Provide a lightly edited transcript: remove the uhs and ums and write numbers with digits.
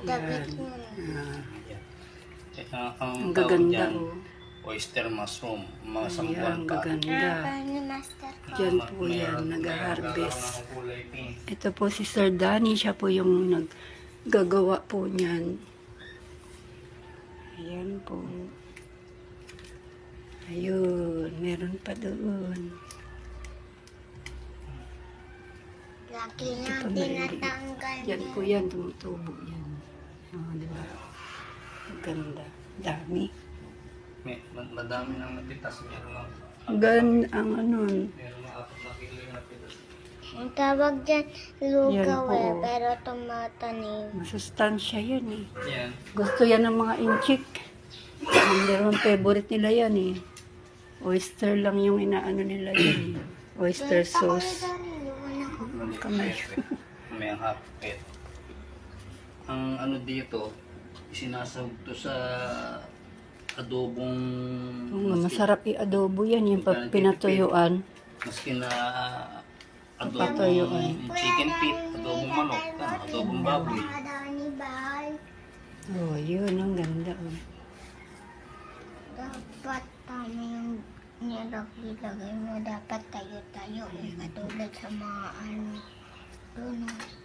Yan. Ang Ang gaganda tawag dyan, oh. oyster mushroom, mga Ayan, sambuan ang pa. gaganda. Paano master ko? Diyan po yan, nag-harvest. Ito po si Sir Danny, siya po yung naggagawa po niyan. Ayan po. Ayun, meron pa doon. Lagi Ito na pa meron. tinatanggal Yan po yan, tumutubo yan. Oh, di ba? Maganda. Dami. Madami nang napitas. Meron lang. Ang ano, Meron lang 4 kilo yung napitas. Ang tawag dyan, lugaw Yan po. pero tumatanim. masustansya yan eh. Yan. Gusto yan ng mga inchik. Number one favorite nila yan eh. Oyster lang yung inaano nila yan eh. Oyster sauce. Kamay. May ang half pet. Ang ano dito, isinasawag to sa adobong Masarap i-adobo yan, yung pag pinatuyuan. maski na Papatuyuan. adobong chicken feet, adobong manok, adobong baboy. Oh, yun, ang ganda. Oh. Dapat tama yung nilagay mo. Dapat tayo-tayo. Katulad sa mga ano. Doon.